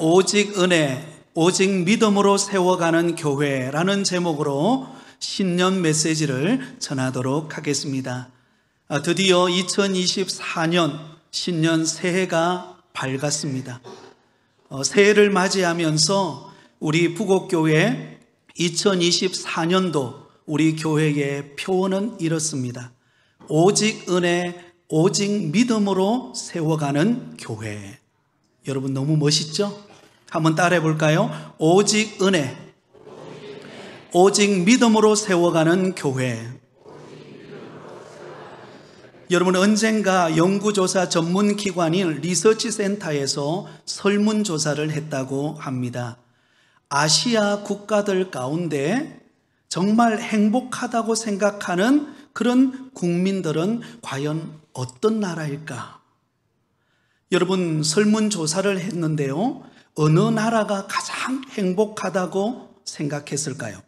오직 은혜, 오직 믿음으로 세워가는 교회라는 제목으로 신년 메시지를 전하도록 하겠습니다. 드디어 2024년 신년 새해가 밝았습니다. 새해를 맞이하면서 우리 부곡교회 2024년도 우리 교회의 표어는 이렇습니다. 오직 은혜, 오직 믿음으로 세워가는 교회. 여러분 너무 멋있죠? 한번 따라해 볼까요? 오직 은혜, 오직 믿음으로 세워가는 교회. 여러분, 언젠가 연구조사 전문기관인 리서치센터에서 설문조사를 했다고 합니다. 아시아 국가들 가운데 정말 행복하다고 생각하는 그런 국민들은 과연 어떤 나라일까? 여러분, 설문조사를 했는데요, 어느 나라가 가장 행복하다고 생각했을까요?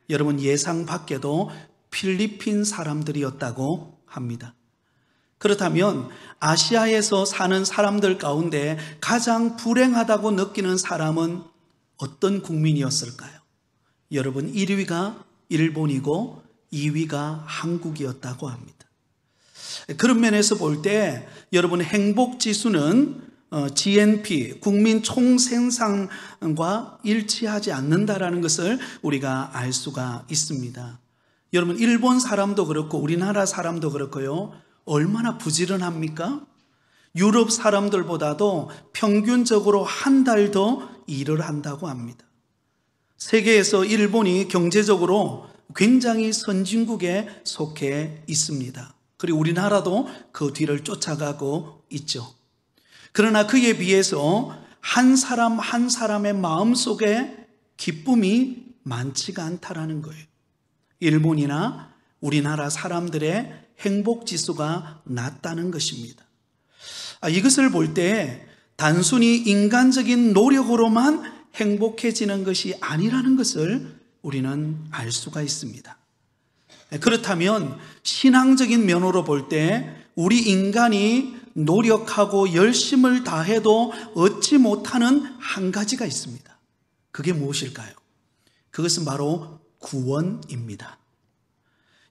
여러분, 예상 밖에도 필리핀 사람들이었다고 합니다. 그렇다면 아시아에서 사는 사람들 가운데 가장 불행하다고 느끼는 사람은 어떤 국민이었을까요? 여러분, 1위가 일본이고 2위가 한국이었다고 합니다. 그런 면에서 볼 때 여러분, 행복지수는 GNP, 국민 총생산과 일치하지 않는다라는 것을 우리가 알 수가 있습니다. 여러분, 일본 사람도 그렇고 우리나라 사람도 그렇고요, 얼마나 부지런합니까? 유럽 사람들보다도 평균적으로 한 달 더 일을 한다고 합니다. 세계에서 일본이 경제적으로 굉장히 선진국에 속해 있습니다. 그리고 우리나라도 그 뒤를 쫓아가고 있죠. 그러나 그에 비해서 한 사람 한 사람의 마음속에 기쁨이 많지가 않다라는 거예요. 일본이나 우리나라 사람들의 행복지수가 낮다는 것입니다. 이것을 볼 때 단순히 인간적인 노력으로만 행복해지는 것이 아니라는 것을 우리는 알 수가 있습니다. 그렇다면 신앙적인 면으로 볼 때 우리 인간이 노력하고 열심을 다해도 얻지 못하는 한 가지가 있습니다. 그게 무엇일까요? 그것은 바로 구원입니다.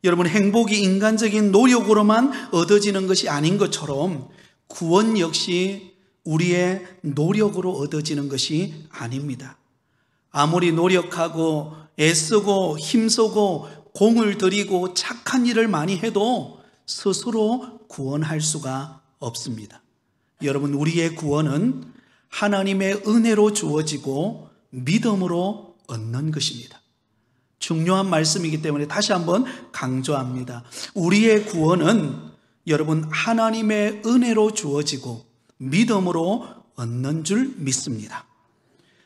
여러분, 행복이 인간적인 노력으로만 얻어지는 것이 아닌 것처럼 구원 역시 우리의 노력으로 얻어지는 것이 아닙니다. 아무리 노력하고 애쓰고 힘쓰고 공을 들이고 착한 일을 많이 해도 스스로 구원할 수가 없습니다. 여러분, 우리의 구원은 하나님의 은혜로 주어지고 믿음으로 얻는 것입니다. 중요한 말씀이기 때문에 다시 한번 강조합니다. 우리의 구원은 여러분 하나님의 은혜로 주어지고 믿음으로 얻는 줄 믿습니다.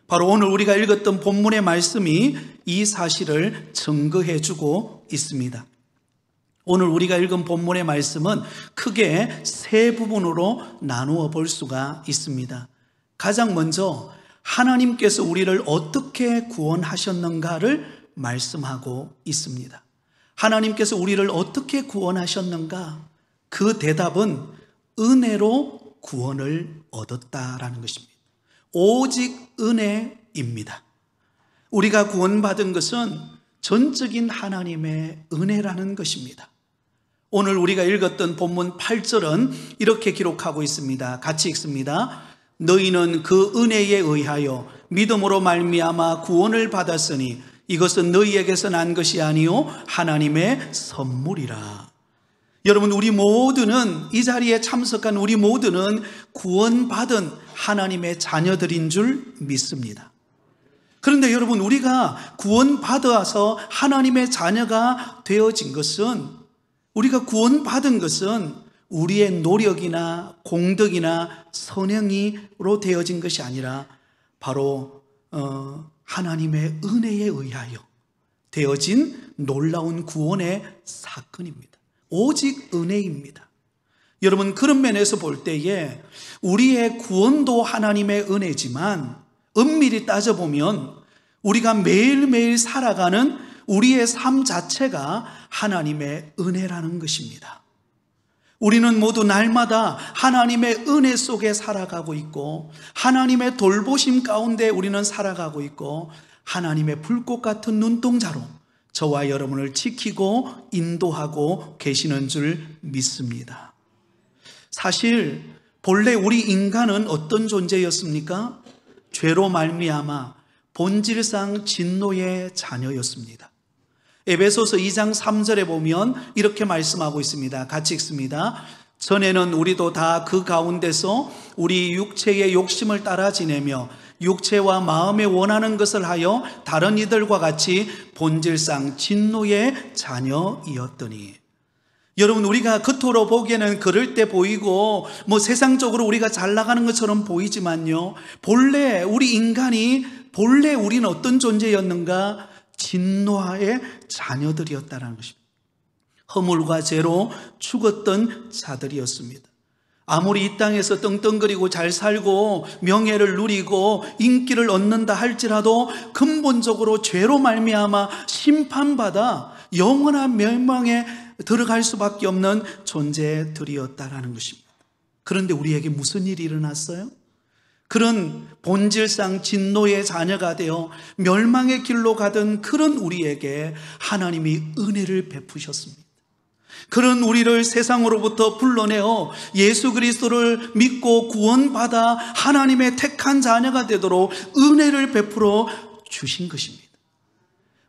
바로 오늘 우리가 읽었던 본문의 말씀이 이 사실을 증거해 주고 있습니다. 오늘 우리가 읽은 본문의 말씀은 크게 세 부분으로 나누어 볼 수가 있습니다. 가장 먼저 하나님께서 우리를 어떻게 구원하셨는가를 말씀하고 있습니다. 하나님께서 우리를 어떻게 구원하셨는가? 그 대답은 은혜로 구원을 얻었다라는 것입니다. 오직 은혜입니다. 우리가 구원받은 것은 전적인 하나님의 은혜라는 것입니다. 오늘 우리가 읽었던 본문 8절은 이렇게 기록하고 있습니다. 같이 읽습니다. 너희는 그 은혜에 의하여 믿음으로 말미암아 구원을 받았으니 이것은 너희에게서 난 것이 아니요 하나님의 선물이라. 여러분, 우리 모두는, 이 자리에 참석한 우리 모두는 구원받은 하나님의 자녀들인 줄 믿습니다. 그런데 여러분, 우리가 구원받아서 하나님의 자녀가 되어진 것은, 우리가 구원받은 것은 우리의 노력이나 공덕이나 선행으로 되어진 것이 아니라 바로 하나님의 은혜에 의하여 되어진 놀라운 구원의 사건입니다. 오직 은혜입니다. 여러분, 그런 면에서 볼 때에 우리의 구원도 하나님의 은혜지만 엄밀히 따져보면 우리가 매일매일 살아가는 우리의 삶 자체가 하나님의 은혜라는 것입니다. 우리는 모두 날마다 하나님의 은혜 속에 살아가고 있고, 하나님의 돌보심 가운데 우리는 살아가고 있고, 하나님의 불꽃 같은 눈동자로 저와 여러분을 지키고 인도하고 계시는 줄 믿습니다. 사실 본래 우리 인간은 어떤 존재였습니까? 죄로 말미암아 본질상 진노의 자녀였습니다. 에베소서 2장 3절에 보면 이렇게 말씀하고 있습니다. 같이 읽습니다. 전에는 우리도 다 그 가운데서 우리 육체의 욕심을 따라 지내며 육체와 마음에 원하는 것을 하여 다른 이들과 같이 본질상 진노의 자녀이었더니. 여러분, 우리가 겉으로 보기에는 그럴 때 보이고 세상적으로 우리가 잘 나가는 것처럼 보이지만요, 본래 우리 인간이 본래 우리는 어떤 존재였는가? 진노의 자녀들이었다는 것입니다. 허물과 죄로 죽었던 자들이었습니다. 아무리 이 땅에서 떵떵거리고 잘 살고 명예를 누리고 인기를 얻는다 할지라도 근본적으로 죄로 말미암아 심판받아 영원한 멸망에 들어갈 수밖에 없는 존재들이었다라는 것입니다. 그런데 우리에게 무슨 일이 일어났어요? 그런 본질상 진노의 자녀가 되어 멸망의 길로 가던 그런 우리에게 하나님이 은혜를 베푸셨습니다. 그런 우리를 세상으로부터 불러내어 예수 그리스도를 믿고 구원받아 하나님의 택한 자녀가 되도록 은혜를 베풀어 주신 것입니다.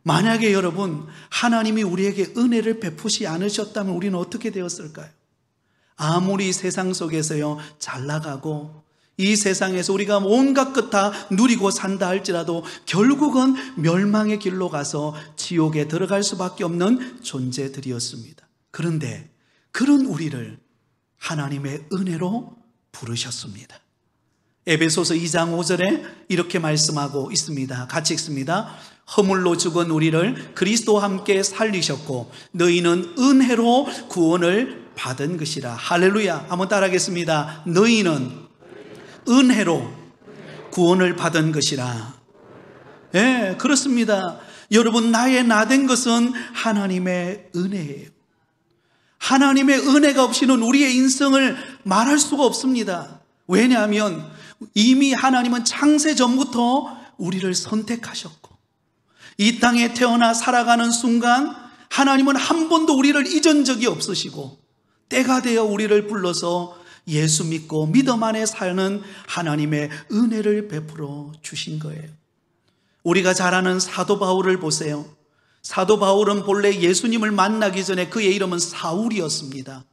만약에 여러분, 하나님이 우리에게 은혜를 베푸시 않으셨다면 우리는 어떻게 되었을까요? 아무리 세상 속에서요 잘 나가고 이 세상에서 우리가 온갖 것 다 누리고 산다 할지라도 결국은 멸망의 길로 가서 지옥에 들어갈 수밖에 없는 존재들이었습니다. 그런데 그런 우리를 하나님의 은혜로 부르셨습니다. 에베소서 2장 5절에 이렇게 말씀하고 있습니다. 같이 읽습니다. 허물로 죽은 우리를 그리스도와 함께 살리셨고 너희는 은혜로 구원을 받은 것이라. 할렐루야. 한번 따라하겠습니다. 너희는 은혜로 구원을 받은 것이라. 예, 그렇습니다. 여러분, 나의 나된 것은 하나님의 은혜예요. 하나님의 은혜가 없이는 우리의 인생을 말할 수가 없습니다. 왜냐하면 이미 하나님은 창세 전부터 우리를 선택하셨고 이 땅에 태어나 살아가는 순간 하나님은 한 번도 우리를 잊은 적이 없으시고 때가 되어 우리를 불러서 예수 믿고 믿음 안에 사는 하나님의 은혜를 베풀어 주신 거예요. 우리가 잘 아는 사도 바울을 보세요. 사도 바울은 본래 예수님을 만나기 전에 그의 이름은 사울이었습니다.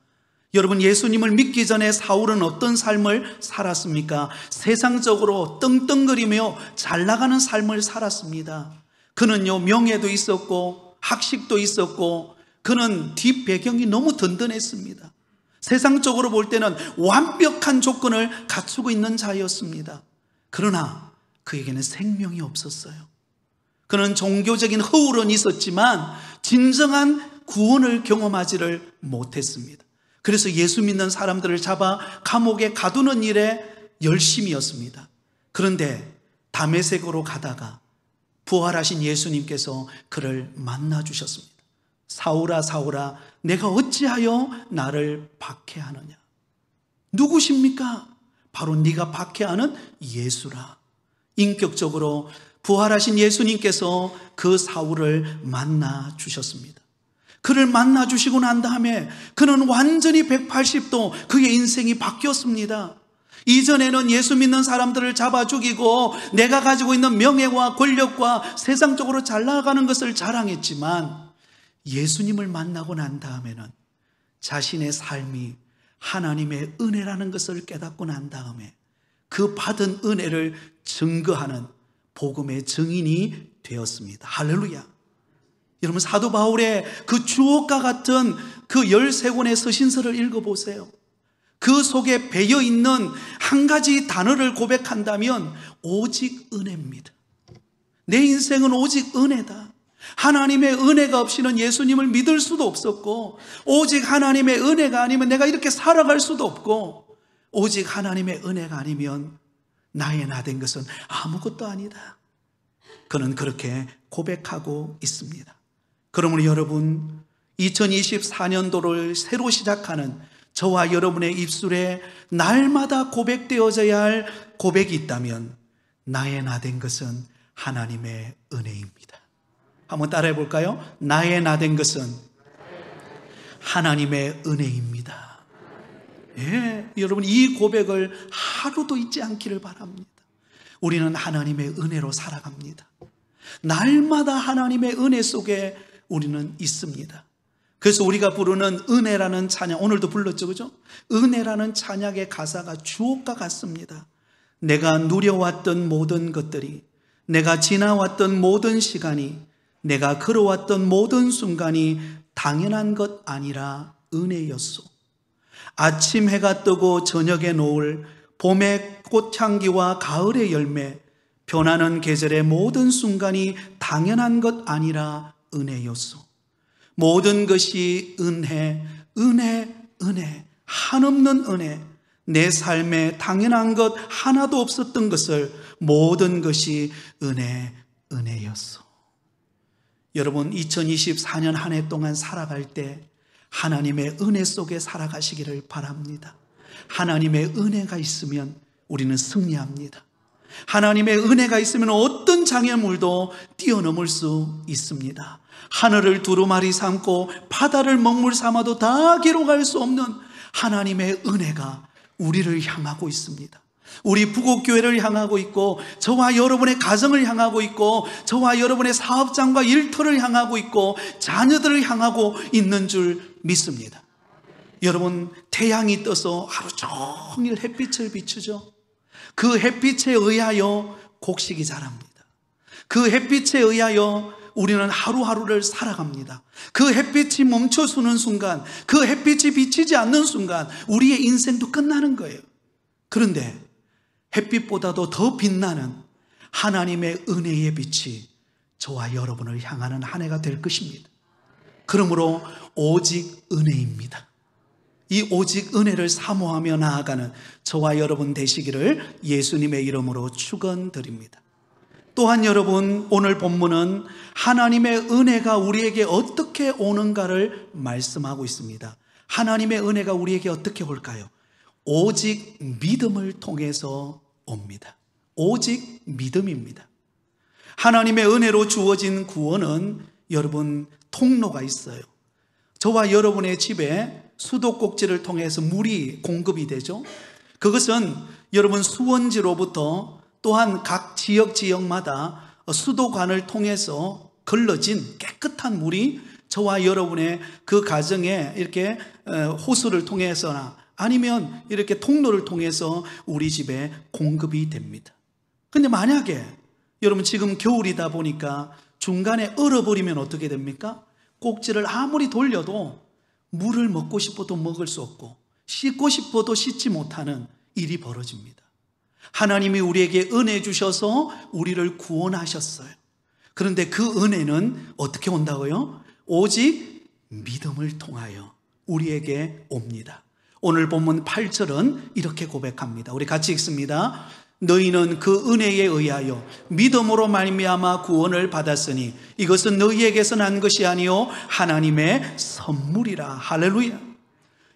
여러분, 예수님을 믿기 전에 사울은 어떤 삶을 살았습니까? 세상적으로 떵떵거리며 잘 나가는 삶을 살았습니다. 그는요 명예도 있었고 학식도 있었고 그는 뒷배경이 너무 든든했습니다. 세상적으로 볼 때는 완벽한 조건을 갖추고 있는 자였습니다. 그러나 그에게는 생명이 없었어요. 그는 종교적인 허울은 있었지만 진정한 구원을 경험하지를 못했습니다. 그래서 예수 믿는 사람들을 잡아 감옥에 가두는 일에 열심이었습니다. 그런데 다메섹으로 가다가 부활하신 예수님께서 그를 만나 주셨습니다. 사울아 사울아 내가 어찌하여 나를 박해하느냐. 누구십니까? 바로 네가 박해하는 예수라. 인격적으로 부활하신 예수님께서 그 사울을 만나 주셨습니다. 그를 만나 주시고 난 다음에 그는 완전히 180도 그의 인생이 바뀌었습니다. 이전에는 예수 믿는 사람들을 잡아 죽이고 내가 가지고 있는 명예와 권력과 세상적으로 잘 나가는 것을 자랑했지만 예수님을 만나고 난 다음에는 자신의 삶이 하나님의 은혜라는 것을 깨닫고 난 다음에 그 받은 은혜를 증거하는 복음의 증인이 되었습니다. 할렐루야. 여러분, 사도 바울의 그 주옥과 같은 그 13권의 서신서를 읽어보세요. 그 속에 배어있는 한 가지 단어를 고백한다면 오직 은혜입니다. 내 인생은 오직 은혜다. 하나님의 은혜가 없이는 예수님을 믿을 수도 없었고 오직 하나님의 은혜가 아니면 내가 이렇게 살아갈 수도 없고 오직 하나님의 은혜가 아니면 나의 나된 것은 아무것도 아니다. 그는 그렇게 고백하고 있습니다. 그러므로 여러분, 2024년도를 새로 시작하는 저와 여러분의 입술에 날마다 고백되어져야 할 고백이 있다면 나의 나 된 것은 하나님의 은혜입니다. 한번 따라해 볼까요? 나의 나 된 것은 하나님의 은혜입니다. 예, 여러분 이 고백을 하루도 잊지 않기를 바랍니다. 우리는 하나님의 은혜로 살아갑니다. 날마다 하나님의 은혜 속에 우리는 있습니다. 그래서 우리가 부르는 은혜라는 찬양, 오늘도 불렀죠, 그죠? 은혜라는 찬양의 가사가 주옥과 같습니다. 내가 누려왔던 모든 것들이, 내가 지나왔던 모든 시간이, 내가 걸어왔던 모든 순간이 당연한 것 아니라 은혜였소. 아침 해가 뜨고 저녁에 노을, 봄의 꽃향기와 가을의 열매, 변하는 계절의 모든 순간이 당연한 것 아니라 은혜였소. 모든 것이 은혜, 은혜, 은혜, 한없는 은혜. 내 삶에 당연한 것 하나도 없었던 것을 모든 것이 은혜, 은혜였소. 여러분 2024년 한 해 동안 살아갈 때 하나님의 은혜 속에 살아가시기를 바랍니다. 하나님의 은혜가 있으면 우리는 승리합니다. 하나님의 은혜가 있으면 어떤 장애물도 뛰어넘을 수 있습니다. 하늘을 두루마리 삼고 바다를 먹물 삼아도 다 기록할 수 없는 하나님의 은혜가 우리를 향하고 있습니다. 우리 부곡교회를 향하고 있고, 저와 여러분의 가정을 향하고 있고, 저와 여러분의 사업장과 일터를 향하고 있고, 자녀들을 향하고 있는 줄 믿습니다. 여러분, 태양이 떠서 하루 종일 햇빛을 비추죠. 그 햇빛에 의하여 곡식이 자랍니다. 그 햇빛에 의하여 우리는 하루하루를 살아갑니다. 그 햇빛이 멈춰서는 순간, 그 햇빛이 비치지 않는 순간 우리의 인생도 끝나는 거예요. 그런데 햇빛보다도 더 빛나는 하나님의 은혜의 빛이 저와 여러분을 향하는 한 해가 될 것입니다. 그러므로 오직 은혜입니다. 이 오직 은혜를 사모하며 나아가는 저와 여러분 되시기를 예수님의 이름으로 축원드립니다. 또한 여러분, 오늘 본문은 하나님의 은혜가 우리에게 어떻게 오는가를 말씀하고 있습니다. 하나님의 은혜가 우리에게 어떻게 올까요? 오직 믿음을 통해서 옵니다. 오직 믿음입니다. 하나님의 은혜로 주어진 구원은 여러분 통로가 있어요. 저와 여러분의 집에 수도꼭지를 통해서 물이 공급이 되죠. 그것은 여러분 수원지로부터 또한 각 지역마다 수도관을 통해서 걸러진 깨끗한 물이 저와 여러분의 그 가정에 이렇게 호수를 통해서나 아니면 이렇게 통로를 통해서 우리 집에 공급이 됩니다. 근데 만약에 여러분 지금 겨울이다 보니까 중간에 얼어버리면 어떻게 됩니까? 꼭지를 아무리 돌려도 물을 먹고 싶어도 먹을 수 없고 씻고 싶어도 씻지 못하는 일이 벌어집니다. 하나님이 우리에게 은혜 주셔서 우리를 구원하셨어요. 그런데 그 은혜는 어떻게 온다고요? 오직 믿음을 통하여 우리에게 옵니다. 오늘 본문 8절은 이렇게 고백합니다. 우리 같이 읽습니다. 너희는 그 은혜에 의하여 믿음으로 말미암아 구원을 받았으니 이것은 너희에게서 난 것이 아니요 하나님의 선물이라. 할렐루야.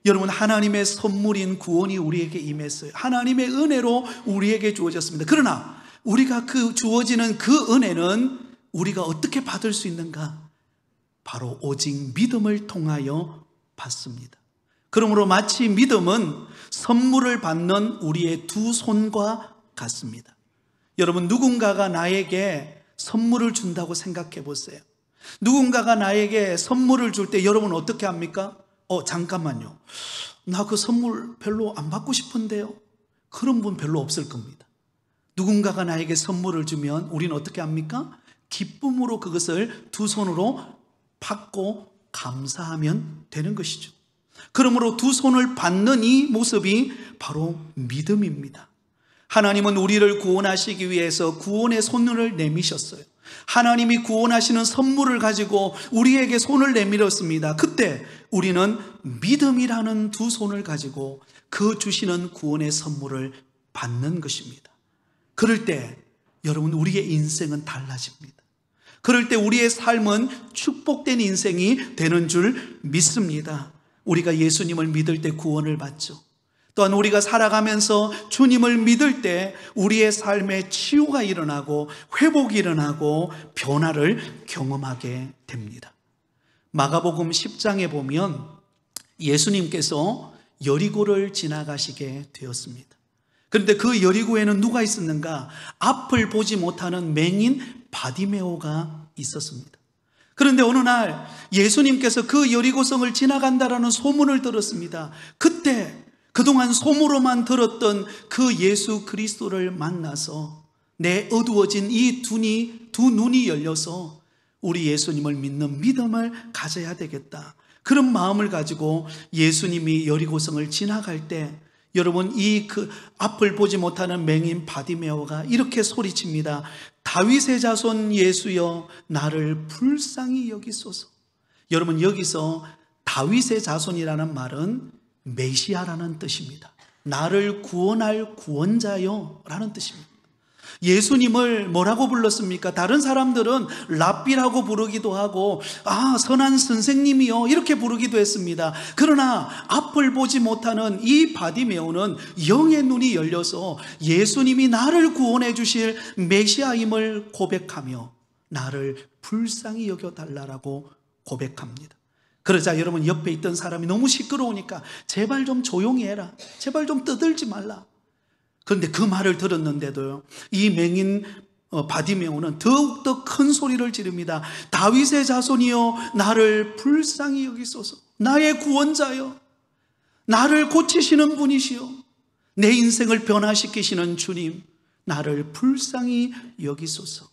여러분, 하나님의 선물인 구원이 우리에게 임했어요. 하나님의 은혜로 우리에게 주어졌습니다. 그러나 우리가 그 주어지는 그 은혜는 우리가 어떻게 받을 수 있는가? 바로 오직 믿음을 통하여 받습니다. 그러므로 마치 믿음은 선물을 받는 우리의 두 손과 같습니다. 여러분, 누군가가 나에게 선물을 준다고 생각해 보세요. 누군가가 나에게 선물을 줄 때 여러분 어떻게 합니까? 잠깐만요. 나 그 선물 별로 안 받고 싶은데요. 그런 분 별로 없을 겁니다. 누군가가 나에게 선물을 주면 우리는 어떻게 합니까? 기쁨으로 그것을 두 손으로 받고 감사하면 되는 것이죠. 그러므로 두 손을 받는 이 모습이 바로 믿음입니다. 하나님은 우리를 구원하시기 위해서 구원의 손을 내미셨어요. 하나님이 구원하시는 선물을 가지고 우리에게 손을 내밀었습니다. 그때 우리는 믿음이라는 두 손을 가지고 그 주시는 구원의 선물을 받는 것입니다. 그럴 때 여러분, 우리의 인생은 달라집니다. 그럴 때 우리의 삶은 축복된 인생이 되는 줄 믿습니다. 우리가 예수님을 믿을 때 구원을 받죠. 또한 우리가 살아가면서 주님을 믿을 때 우리의 삶에 치유가 일어나고 회복이 일어나고 변화를 경험하게 됩니다. 마가복음 10장에 보면 예수님께서 여리고를 지나가시게 되었습니다. 그런데 그 여리고에는 누가 있었는가? 앞을 보지 못하는 맹인 바디메오가 있었습니다. 그런데 어느 날 예수님께서 그 여리고성을 지나간다라는 소문을 들었습니다. 그때 그동안 소문으로만 들었던 그 예수 그리스도를 만나서 내 어두워진 이 두 눈이 열려서 우리 예수님을 믿는 믿음을 가져야 되겠다. 그런 마음을 가지고 예수님이 여리고성을 지나갈 때 여러분 그 앞을 보지 못하는 맹인 바디메오가 이렇게 소리칩니다. 다윗의 자손 예수여 나를 불쌍히 여기소서. 여러분 여기서 다윗의 자손이라는 말은 메시아라는 뜻입니다. 나를 구원할 구원자여 라는 뜻입니다. 예수님을 뭐라고 불렀습니까? 다른 사람들은 랍비라고 부르기도 하고 선한 선생님이요 이렇게 부르기도 했습니다. 그러나 앞을 보지 못하는 이 바디메오는 영의 눈이 열려서 예수님이 나를 구원해 주실 메시아임을 고백하며 나를 불쌍히 여겨달라고 고백합니다. 그러자 여러분 옆에 있던 사람이 너무 시끄러우니까 제발 좀 조용히 해라, 제발 좀 떠들지 말라. 그런데 그 말을 들었는데도요 이 맹인 바디메오는 더욱더 큰 소리를 지릅니다. 다윗의 자손이여 나를 불쌍히 여기소서. 나의 구원자여, 나를 고치시는 분이시여, 내 인생을 변화시키시는 주님, 나를 불쌍히 여기소서.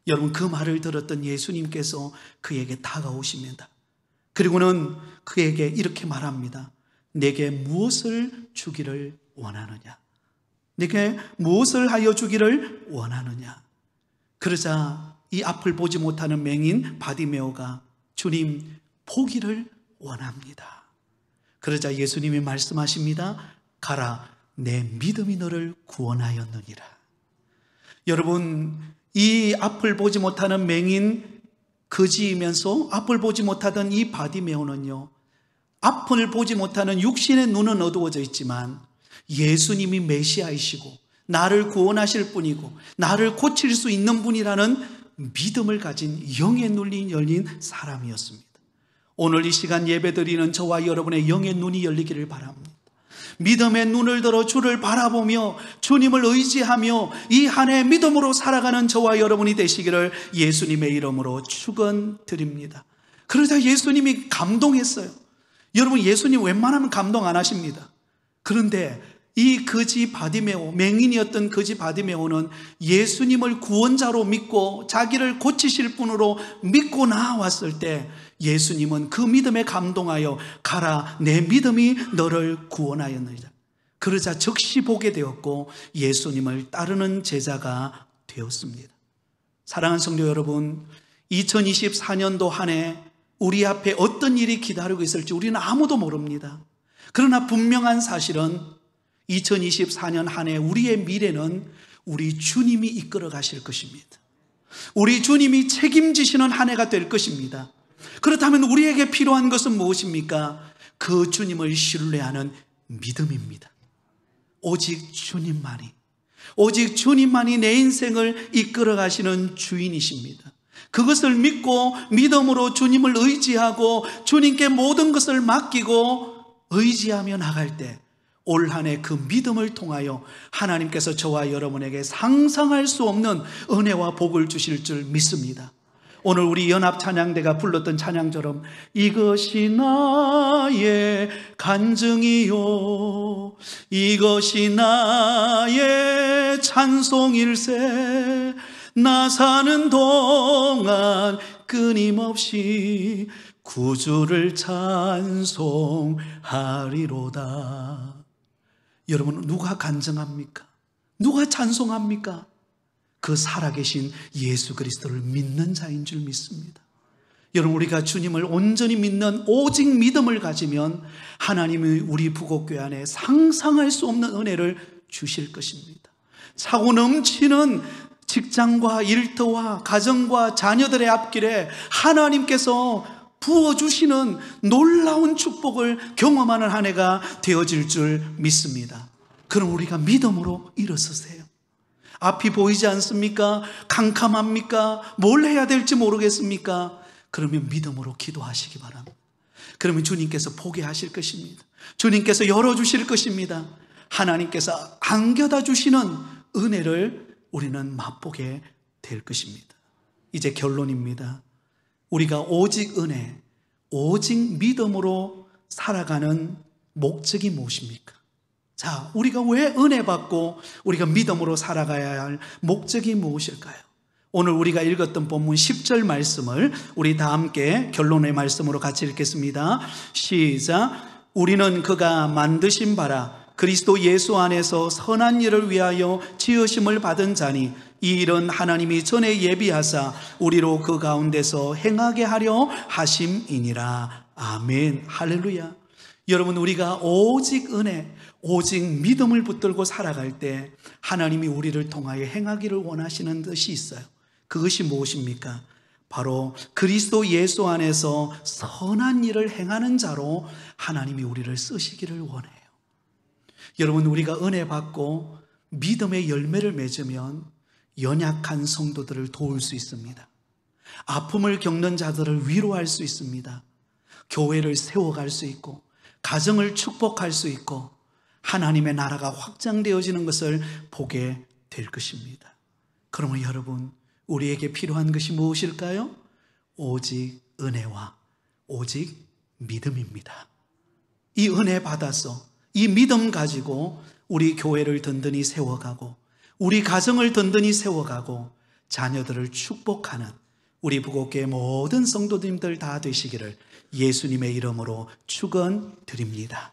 여러분 그 말을 들었던 예수님께서 그에게 다가오십니다. 그리고는 그에게 이렇게 말합니다. 내게 무엇을 주기를 원하느냐? 내게 무엇을 하여 주기를 원하느냐? 그러자 이 앞을 보지 못하는 맹인 바디메오가 주님 보기를 원합니다. 그러자 예수님이 말씀하십니다. 가라, 내 믿음이 너를 구원하였느니라. 여러분 이 앞을 보지 못하는 맹인 거지이면서 앞을 보지 못하던 이 바디메오는요 앞을 보지 못하는 육신의 눈은 어두워져 있지만 예수님이 메시아이시고 나를 구원하실 분이고 나를 고칠 수 있는 분이라는 믿음을 가진 영의 눈이 열린 사람이었습니다. 오늘 이 시간 예배드리는 저와 여러분의 영의 눈이 열리기를 바랍니다. 믿음의 눈을 들어 주를 바라보며 주님을 의지하며 이 한 해 믿음으로 살아가는 저와 여러분이 되시기를 예수님의 이름으로 축원드립니다. 그러자 예수님이 감동했어요. 여러분 예수님 웬만하면 감동 안 하십니다. 그런데 이 거지 바디메오, 맹인이었던 거지 바디메오는 예수님을 구원자로 믿고 자기를 고치실 분으로 믿고 나왔을 때 예수님은 그 믿음에 감동하여 가라, 내 믿음이 너를 구원하였느니라. 그러자 즉시 보게 되었고 예수님을 따르는 제자가 되었습니다. 사랑하는 성도 여러분, 2024년도 한 해 우리 앞에 어떤 일이 기다리고 있을지 우리는 아무도 모릅니다. 그러나 분명한 사실은 2024년 한 해 우리의 미래는 우리 주님이 이끌어 가실 것입니다. 우리 주님이 책임지시는 한 해가 될 것입니다. 그렇다면 우리에게 필요한 것은 무엇입니까? 그 주님을 신뢰하는 믿음입니다. 오직 주님만이 내 인생을 이끌어 가시는 주인이십니다. 그것을 믿고 믿음으로 주님을 의지하고 주님께 모든 것을 맡기고 의지하며 나갈 때 올 한 해 그 믿음을 통하여 하나님께서 저와 여러분에게 상상할 수 없는 은혜와 복을 주실 줄 믿습니다. 오늘 우리 연합찬양대가 불렀던 찬양처럼 이것이 나의 간증이요 이것이 나의 찬송일세 나 사는 동안 끊임없이 구주를 찬송하리로다. 여러분 누가 간증합니까? 누가 찬송합니까? 그 살아계신 예수 그리스도를 믿는 자인 줄 믿습니다. 여러분 우리가 주님을 온전히 믿는 오직 믿음을 가지면 하나님이 우리 부곡교회 안에 상상할 수 없는 은혜를 주실 것입니다. 차고 넘치는 직장과 일터와 가정과 자녀들의 앞길에 하나님께서 부어주시는 놀라운 축복을 경험하는 한 해가 되어질 줄 믿습니다. 그럼 우리가 믿음으로 일어서세요. 앞이 보이지 않습니까? 캄캄합니까? 뭘 해야 될지 모르겠습니까? 그러면 믿음으로 기도하시기 바랍니다. 그러면 주님께서 보게 하실 것입니다. 주님께서 열어주실 것입니다. 하나님께서 안겨다 주시는 은혜를 우리는 맛보게 될 것입니다. 이제 결론입니다. 우리가 오직 은혜, 오직 믿음으로 살아가는 목적이 무엇입니까? 자, 우리가 왜 은혜 받고 우리가 믿음으로 살아가야 할 목적이 무엇일까요? 오늘 우리가 읽었던 본문 10절 말씀을 우리 다 함께 결론의 말씀으로 같이 읽겠습니다. 시작. 우리는 그가 만드신 바라 그리스도 예수 안에서 선한 일을 위하여 지으심을 받은 자니 이 일은 하나님이 전에 예비하사 우리로 그 가운데서 행하게 하려 하심이니라. 아멘. 할렐루야. 여러분, 우리가 오직 은혜, 오직 믿음을 붙들고 살아갈 때 하나님이 우리를 통하여 행하기를 원하시는 것이 있어요. 그것이 무엇입니까? 바로 그리스도 예수 안에서 선한 일을 행하는 자로 하나님이 우리를 쓰시기를 원해요. 여러분, 우리가 은혜 받고 믿음의 열매를 맺으면 연약한 성도들을 도울 수 있습니다. 아픔을 겪는 자들을 위로할 수 있습니다. 교회를 세워갈 수 있고 가정을 축복할 수 있고 하나님의 나라가 확장되어지는 것을 보게 될 것입니다. 그러면 여러분, 우리에게 필요한 것이 무엇일까요? 오직 은혜와 오직 믿음입니다. 이 은혜 받아서 이 믿음 가지고 우리 교회를 든든히 세워가고 우리 가정을 든든히 세워가고 자녀들을 축복하는 우리 부곡교회 모든 성도님들 다 되시기를 예수님의 이름으로 축원드립니다.